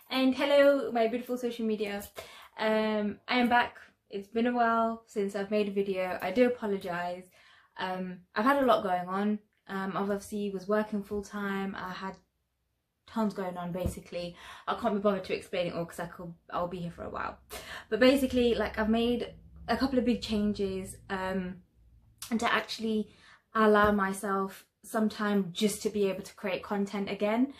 And hello, my beautiful social media. I am back. It's been a while since I've made a video. I do apologise. I've had a lot going on. I obviously was working full time. I had tons going on basically. I can't be bothered to explain it all because I'll be here for a while. But basically, like, I've made a couple of big changes and to actually allow myself some time just to be able to create content again.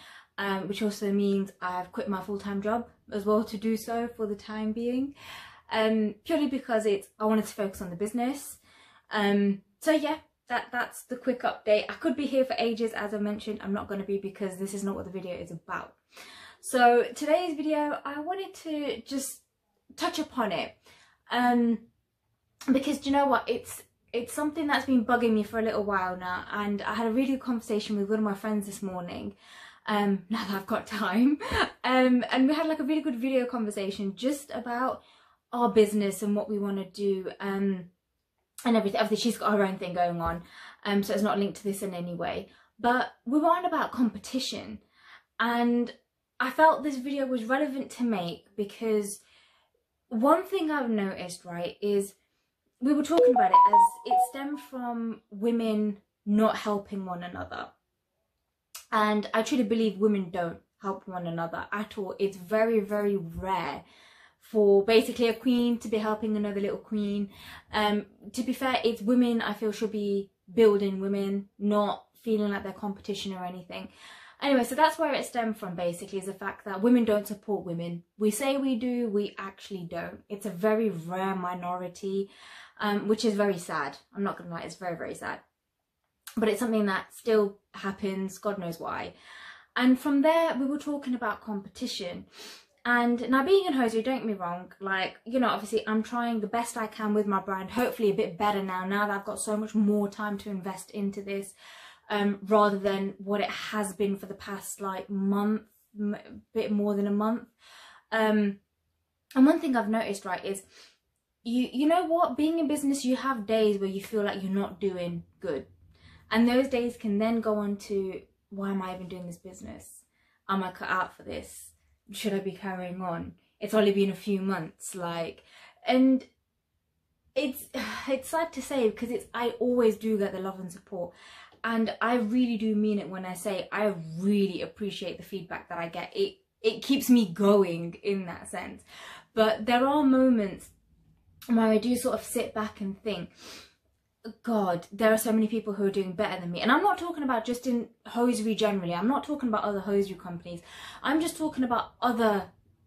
Which also means I've quit my full-time job as well to do so for the time being, purely because I wanted to focus on the business. So yeah, that's the quick update. I could be here for ages, as I mentioned. I'm not going to be, because this is not what the video is about. So today's video, I wanted to just touch upon it, because do you know what, it's something that's been bugging me for a little while now, and I had a really good conversation with one of my friends this morning. Now that I've got time, and we had like a really good video conversation just about our business and what we want to do, and everything. Obviously she's got her own thing going on, so it's not linked to this in any way, but we were on about competition, and I felt this video was relevant to make because one thing I've noticed, right, is we were talking about it as it stemmed from women not helping one another. And I truly believe women don't help one another at all. It's very, very rare for basically a queen to be helping another little queen. To be fair, it's women I feel should be building women, not feeling like they're competition or anything. Anyway, so that's where it stemmed from, basically, is the fact that women don't support women. We say we do, we actually don't. It's a very rare minority, which is very sad. I'm not gonna lie, it's very, very sad. But it's something that still happens, God knows why. And from there, we were talking about competition. And now, being in hosiery, don't get me wrong, like, you know, obviously I'm trying the best I can with my brand, hopefully a bit better now that I've got so much more time to invest into this, rather than what it has been for the past, like, month, bit more than a month. And one thing I've noticed, right, is you know what, being in business, you have days where you feel like you're not doing good. And those days can then go on to, why am I even doing this business? Am I cut out for this? Should I be carrying on? It's only been a few months, like, and it's sad to say, because I always do get the love and support, and I really do mean it when I say I really appreciate the feedback that I get. It keeps me going in that sense. But there are moments where I do sort of sit back and think, God, there are so many people who are doing better than me. And I'm not talking about just in hosiery generally. I'm not talking about other hosiery companies. I'm just talking about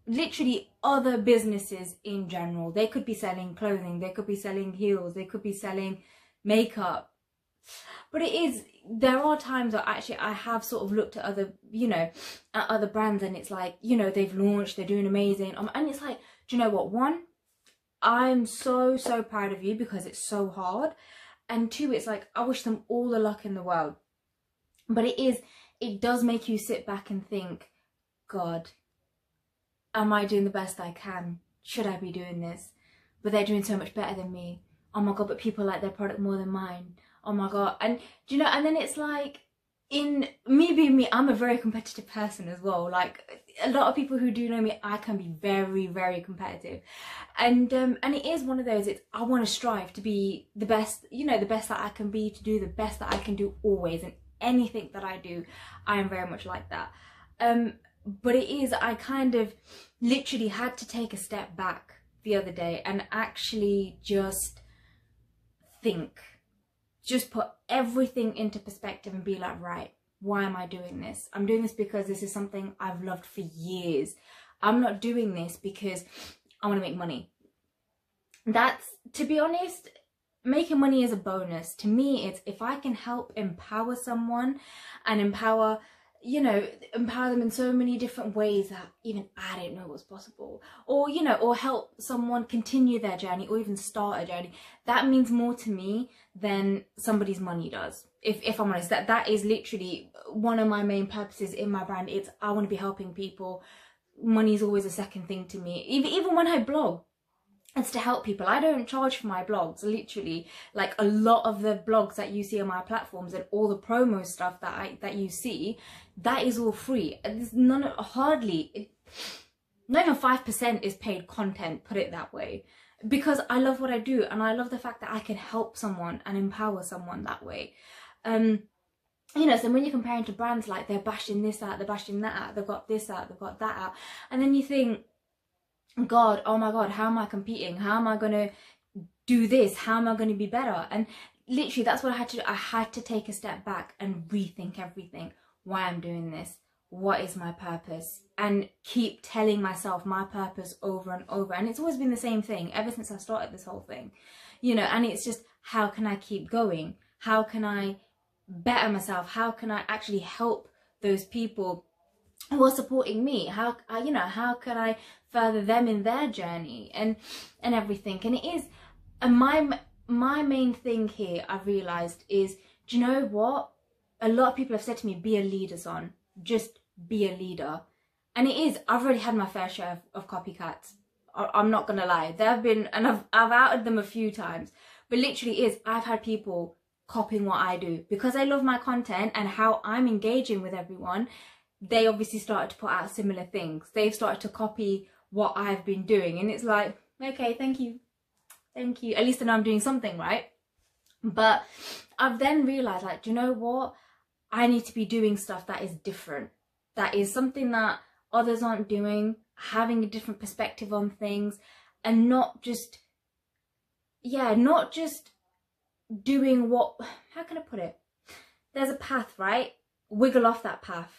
literally other businesses in general. They could be selling clothing, they could be selling heels, they could be selling makeup. But there are times that actually I have sort of looked at other, you know, at other brands, and it's like, you know, they've launched, they're doing amazing. And it's like, do you know what? One, I'm so proud of you, because it's so hard. And two, it's like, I wish them all the luck in the world. But it does make you sit back and think, God, am I doing the best I can? Should I be doing this? But they're doing so much better than me. Oh my God, but people like their product more than mine. Oh my God. And do you know, and then it's like, in me being me, I'm a very competitive person as well. Like, a lot of people who do know me, I can be very, very competitive, and it is one of those, I want to strive to be the best, you know, the best that I can be, to do the best that I can do always, and anything that I do, I am very much like that. But I kind of literally had to take a step back the other day and actually just think, just put everything into perspective and be like, right, why am I doing this? I'm doing this because this is something I've loved for years. I'm not doing this because I want to make money. That's, to be honest, making money is a bonus. To me, it's if I can help empower someone and empower, you know, empower them in so many different ways that even I didn't know was possible, or, you know, or help someone continue their journey or even start a journey, that means more to me than somebody's money does. If I'm honest, that is literally one of my main purposes in my brand. It's, I want to be helping people. Money is always a second thing to me. Even when I blog, it's to help people. I don't charge for my blogs, literally. Like, a lot of the blogs that you see on my platforms and all the promo stuff that you see, that is all free. There's hardly not even 5% is paid content, put it that way, because I love what I do and I love the fact that I can help someone and empower someone that way. You know, so when you're comparing to brands, like they're bashing this out, they're bashing that out, they've got this out, they've got that out, and then you think, God, oh my God, how am I competing? How am I going to do this? How am I going to be better? And literally that's what I had to do. I had to take a step back and rethink everything. Why I'm doing this? What is my purpose? And keep telling myself my purpose over and over. And it's always been the same thing ever since I started this whole thing, you know, and it's just, how can I keep going? How can I better myself? How can I actually help those people who are supporting me? How, you know, how can I further them in their journey and everything? And it is, and my main thing here I've realized is, do you know what? A lot of people have said to me, be a leader, Son. Just be a leader. And it is, I've already had my fair share of copycats. I'm not gonna lie. There have been, and I've outed them a few times, but literally is, I've had people copying what I do because they love my content and how I'm engaging with everyone. They obviously started to put out similar things. They've started to copy what I've been doing, and it's like, okay, thank you, at least I know I'm doing something right. But I've then realized, like, do you know what, I need to be doing stuff that is different, that is something that others aren't doing, having a different perspective on things, and not just doing what, how can I put it, there's a path, right? Wiggle off that path.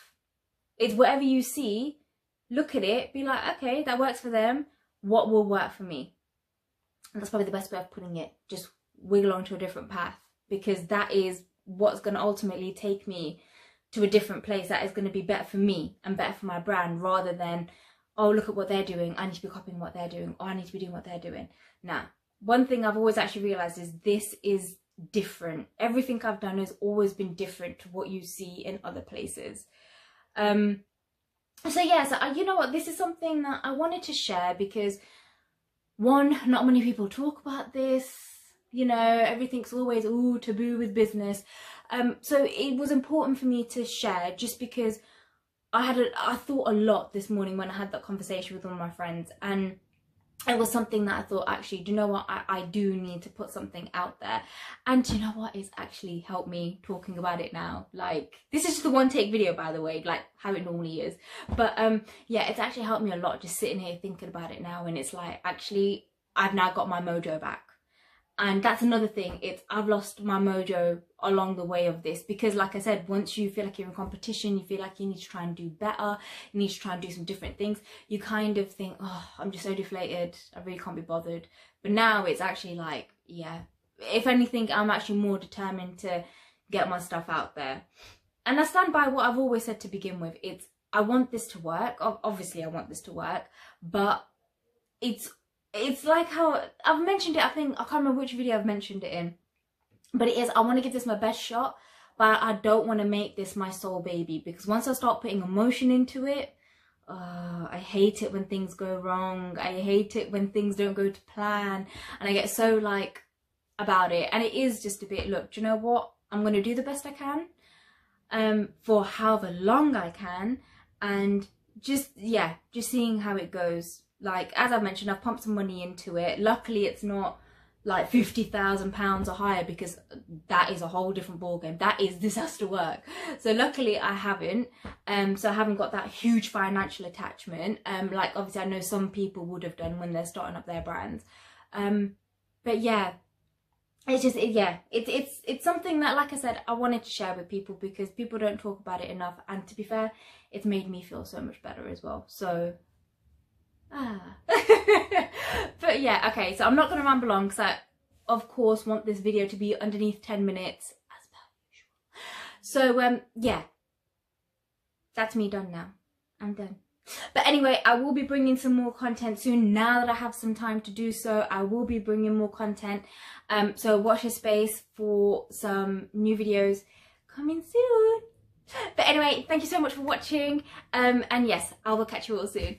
It's whatever you see, look at it, be like, okay, that works for them, what will work for me? And that's probably the best way of putting it. Just wiggle onto a different path, because that is what's going to ultimately take me to a different place that is going to be better for me and better for my brand, rather than, oh, look at what they're doing, I need to be copying what they're doing, or I need to be doing what they're doing. Now, one thing I've always actually realised is this is different. Everything I've done has always been different to what you see in other places. So yeah, so you know what, this is something that I wanted to share because, one, not many people talk about this, you know, everything's always, ooh, taboo with business. So it was important for me to share, just because I thought a lot this morning when I had that conversation with one of my friends, and it was something that I thought, actually, do you know what, I do need to put something out there. And do you know what, it's actually helped me talking about it now. Like, this is just a one take video, by the way, like how it normally is, but yeah, it's actually helped me a lot just sitting here thinking about it now. And it's like, actually, I've now got my mojo back. And that's another thing, it's, I've lost my mojo along the way of this, because like I said, once you feel like you're in competition, you feel like you need to try and do better, you need to try and do some different things, you kind of think, oh, I'm just so deflated, I really can't be bothered. But now it's actually like, yeah, if anything, I'm actually more determined to get my stuff out there. And I stand by what I've always said to begin with, it's, I want this to work, obviously I want this to work, but it's like how I've mentioned it, I think, I can't remember which video I've mentioned it in, but it is, I want to give this my best shot, but I don't want to make this my soul baby, because once I start putting emotion into it, I hate it when things go wrong, I hate it when things don't go to plan, and I get so like about it. And it is just a bit, look, do you know what, I'm going to do the best I can for however long I can, and just, yeah, just seeing how it goes. Like, as I've mentioned, I've pumped some money into it. Luckily, it's not like £50,000 or higher, because that is a whole different ballgame. That is disaster work. So luckily, I haven't. So I haven't got that huge financial attachment. Like, obviously, I know some people would have done when they're starting up their brands. But yeah, it's just, yeah, it's something that, like I said, I wanted to share with people, because people don't talk about it enough. And to be fair, it's made me feel so much better as well. So... but yeah, okay, so I'm not going to ramble on, because I of course want this video to be underneath 10 minutes as per usual. So yeah, that's me done now. I'm done. But anyway, I will be bringing some more content soon. Now that I have some time to do so, I will be bringing more content. So watch this space for some new videos coming soon. But anyway, thank you so much for watching, and yes, I will catch you all soon.